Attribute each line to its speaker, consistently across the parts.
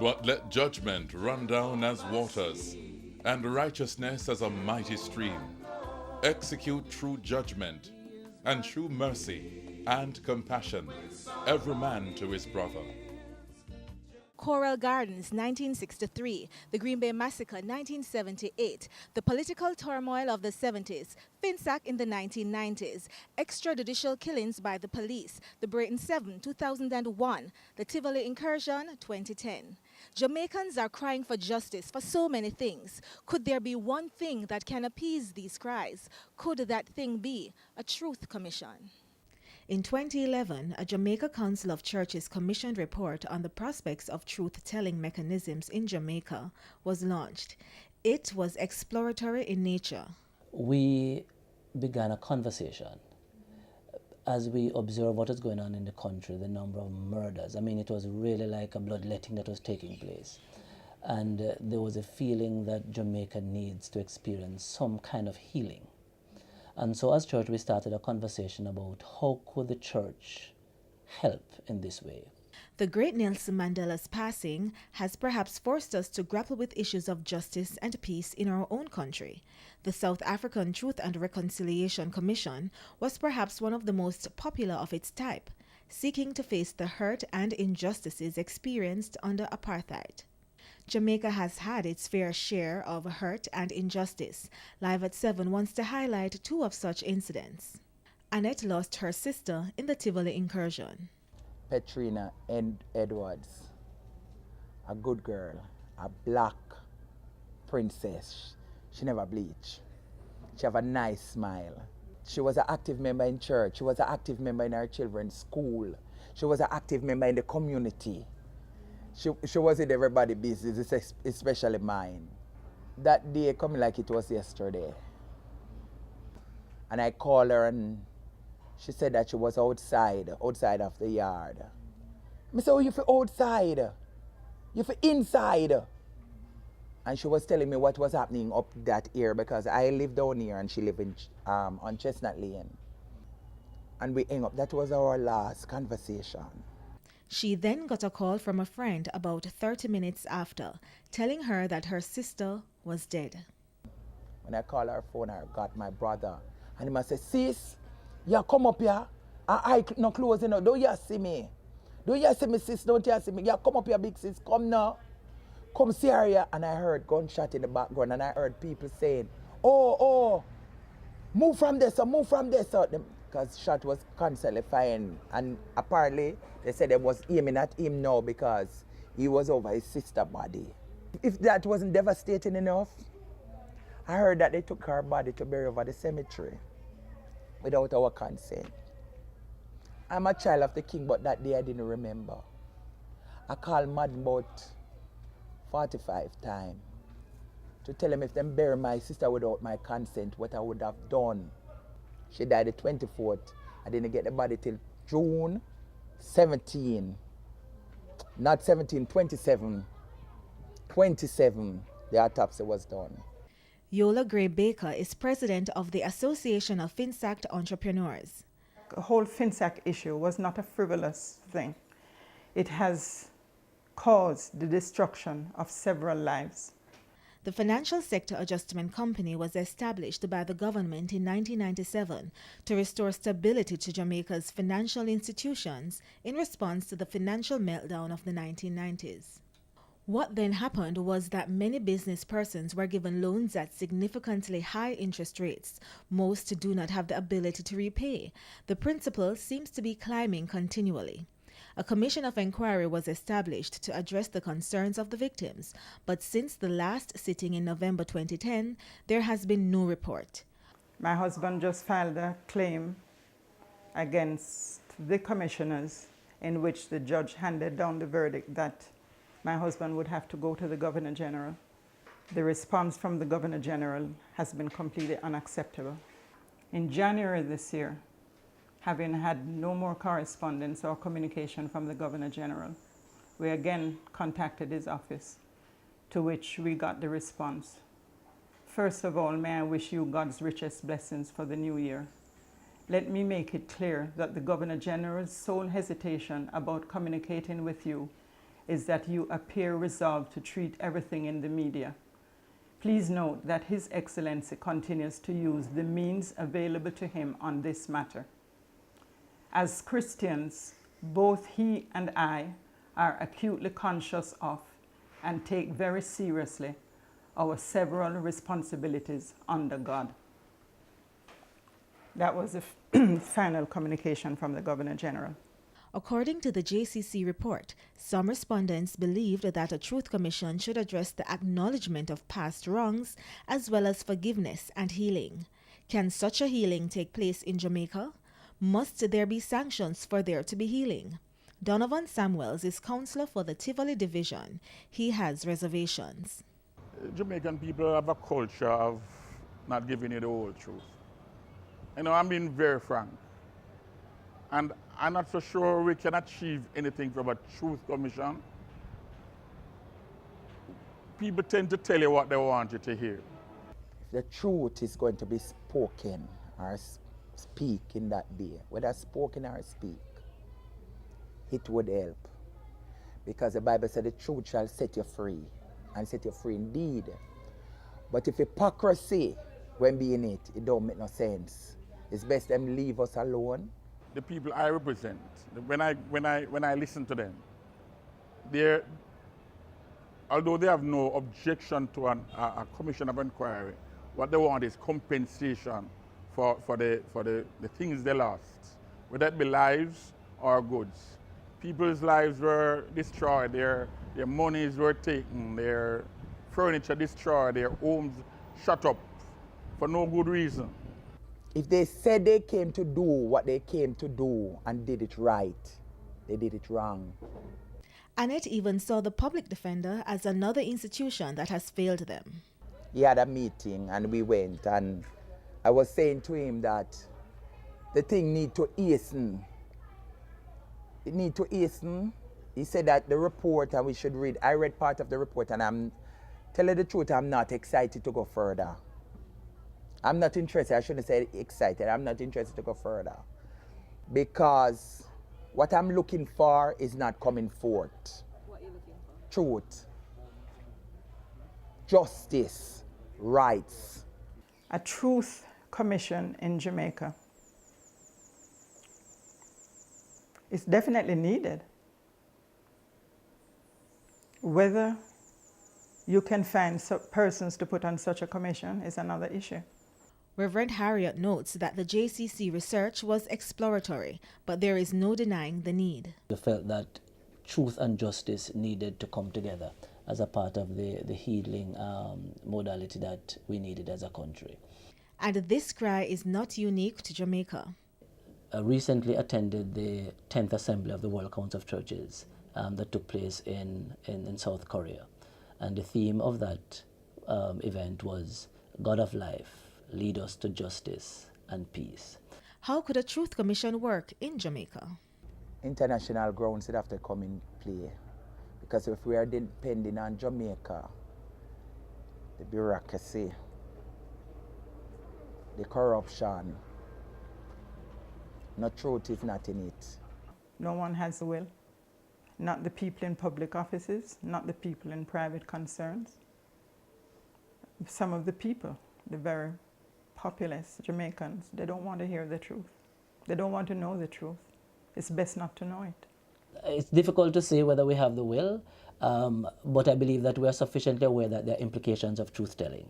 Speaker 1: But let judgment run down as waters, and righteousness as a mighty stream. Execute true judgment, and true mercy, and compassion, every man to his brother.
Speaker 2: Coral Gardens, 1963, the Green Bay Massacre, 1978, the political turmoil of the 70s, FinSAC in the 1990s, extrajudicial killings by the police, the Brayton 7, 2001, the Tivoli incursion, 2010. Jamaicans are crying for justice for so many things. Could there be one thing that can appease these cries? Could that thing be a truth commission? In 2011, a Jamaica Council of Churches commissioned report on the prospects of truth-telling mechanisms in Jamaica was launched. It was exploratory in nature.
Speaker 3: We began a conversation as we observed what is going on in the country, the number of murders. I mean, it was really like a bloodletting that was taking place. And there was a feeling that Jamaica needs to experience some kind of healing. And so as church, we started a conversation about how could the church help in this way.
Speaker 2: The great Nelson Mandela's passing has perhaps forced us to grapple with issues of justice and peace in our own country. The South African Truth and Reconciliation Commission was perhaps one of the most popular of its type, seeking to face the hurt and injustices experienced under apartheid. Jamaica has had its fair share of hurt and injustice. Live at 7 wants to highlight two of such incidents. Annette lost her sister in the Tivoli incursion.
Speaker 4: Petrina Edwards, a good girl, a black princess. She never bleached. She have a nice smile. She was an active member in church. She was an active member in her children's school. She was an active member in the community. She was in everybody's business, especially mine. That day coming like it was yesterday. And I called her and she said that she was outside of the yard. I said, oh, you for outside? You for inside? And she was telling me what was happening up that here because I live down here and she lived in, on Chestnut Lane. And we hung up. That was our last conversation.
Speaker 2: She then got a call from a friend about 30 minutes after, telling her that her sister was dead.
Speaker 4: When I called her phone, I got my brother. And he must say, sis, you come up here. I no close, you know. Don't you see me? Don't you see me, sis? Don't you see me? You come up here, big sis. Come now. Come see her here. And I heard gunshot in the background. And I heard people saying, oh, move from there, sir, move from there, sir. Because shot was constantly firing. And apparently, they said they was aiming at him now because he was over his sister's body. If that wasn't devastating enough, I heard that they took her body to bury over the cemetery without our consent. I'm a child of the king, but that day I didn't remember. I called Madden about 45 times to tell him if they bury my sister without my consent, what I would have done. She died the 24th. I didn't get the body till June 17. Not 17, 27. 27, the autopsy was done.
Speaker 2: Yola Gray Baker is president of the Association of FinSAC Entrepreneurs.
Speaker 5: The whole FinSAC issue was not a frivolous thing. It has caused the destruction of several lives.
Speaker 2: The Financial Sector Adjustment Company was established by the government in 1997 to restore stability to Jamaica's financial institutions in response to the financial meltdown of the 1990s. What then happened was that many business persons were given loans at significantly high interest rates. Most do not have the ability to repay. The principal seems to be climbing continually. A commission of inquiry was established to address the concerns of the victims, but since the last sitting in November 2010, there has been no report.
Speaker 5: My husband just filed a claim against the commissioners in which the judge handed down the verdict that my husband would have to go to the Governor General. The response from the Governor General has been completely unacceptable. In January this year, having had no more correspondence or communication from the Governor General, we again contacted his office, to which we got the response. First of all, may I wish you God's richest blessings for the new year. Let me make it clear that the Governor General's sole hesitation about communicating with you is that you appear resolved to treat everything in the media. Please note that His Excellency continues to use the means available to him on this matter. As Christians, both he and I are acutely conscious of and take very seriously our several responsibilities under God. That was the final communication from the Governor General.
Speaker 2: According to the JCC report, some respondents believed that a Truth Commission should address the acknowledgement of past wrongs as well as forgiveness and healing. Can such a healing take place in Jamaica? Must there be sanctions for there to be healing? Donovan Samuels is councillor for the Tivoli Division. He has reservations.
Speaker 6: Jamaican people have a culture of not giving you the whole truth. You know, I'm being very frank. And I'm not so sure we can achieve anything from a Truth Commission. People tend to tell you what they want you to hear.
Speaker 4: If the truth is going to be spoken or speak in that day, whether spoken or speak, it would help. Because the Bible said the truth shall set you free, and set you free indeed. But if hypocrisy when be in it, it don't make no sense. It's best them leave us alone.
Speaker 6: The people I represent, when I listen to them, although they have no objection to a commission of inquiry, what they want is compensation for the things they lost, whether it be lives or goods. People's lives were destroyed, their monies were taken, their furniture destroyed, their homes shut up for no good reason.
Speaker 4: If they said they came to do what they came to do and did it right, they did it wrong.
Speaker 2: Annette even saw the public defender as another institution that has failed them.
Speaker 4: He had a meeting and we went, and I was saying to him that the thing need to hasten. It need to hasten. He said that the report, and we should read. I read part of the report, and I'm telling the truth, I'm not excited to go further. I'm not interested. I shouldn't say excited. I'm not interested to go further. Because what I'm looking for is not coming forth.
Speaker 2: What are you looking for?
Speaker 4: Truth. Justice. Rights.
Speaker 5: A Truth Commission in Jamaica is definitely needed. Whether you can find persons to put on such a commission is another issue.
Speaker 2: Reverend Harriet notes that the JCC research was exploratory, but there is no denying the need.
Speaker 3: We felt that truth and justice needed to come together as a part of the healing modality that we needed as a country.
Speaker 2: And this cry is not unique to Jamaica.
Speaker 3: I recently attended the 10th Assembly of the World Council of Churches that took place in South Korea. And the theme of that event was God of Life, lead us to justice and peace.
Speaker 2: How could a Truth Commission work in Jamaica?
Speaker 4: International grounds would have to come in play. Because if we are depending on Jamaica, the bureaucracy, the corruption, no truth is not in it.
Speaker 5: No one has the will. Not the people in public offices, not the people in private concerns. Some of the people, the very populace Jamaicans, they don't want to hear the truth. They don't want to know the truth. It's best not to know it.
Speaker 3: It's difficult to say whether we have the will, but I believe that we are sufficiently aware that there are implications of truth-telling.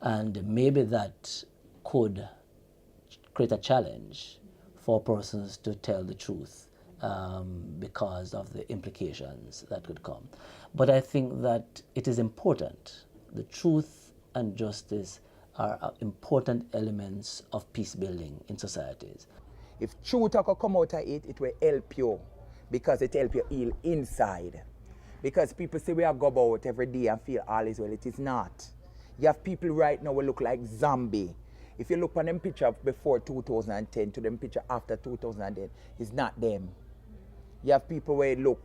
Speaker 3: And maybe that could create a challenge for persons to tell the truth because of the implications that could come. But I think that it is important. The truth and justice are important elements of peace building in societies.
Speaker 4: If truth could come out of it, it will help you, because it helps you heal inside. Because people say we are go about every day and feel all is well. It is not. You have people right now who look like zombie. If you look on them picture before 2010 to them picture after 2010, it's not them. You have people where look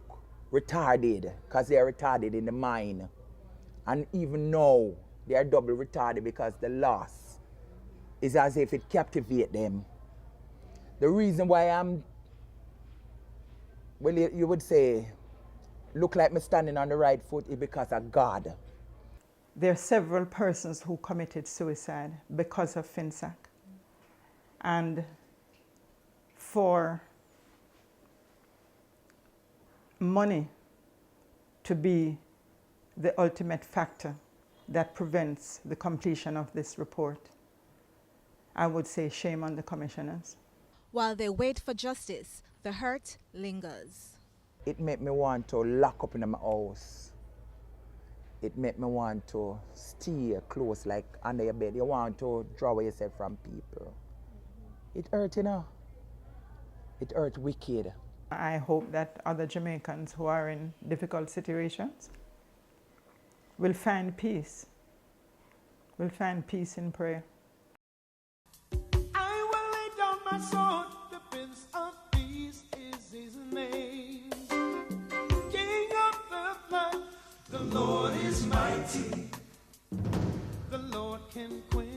Speaker 4: retarded because they are retarded in the mind. And even now, they are double retarded because the loss is as if it captivates them. The reason why I'm, well, you would say, look like me standing on the right foot is because of God.
Speaker 5: There are several persons who committed suicide because of FINSAC. And for money to be the ultimate factor that prevents the completion of this report, I would say shame on the commissioners.
Speaker 2: While they wait for justice, the hurt lingers.
Speaker 4: It made me want to lock up in my house. It made me want to stay close, like under your bed. You want to draw yourself from people. It hurt, you know. It hurt wicked.
Speaker 5: I hope that other Jamaicans who are in difficult situations will find peace. Will find peace in prayer.
Speaker 7: I will lay down my sword. The Prince of Peace is his name. King of the flood. The Lord is mighty. The Lord can quench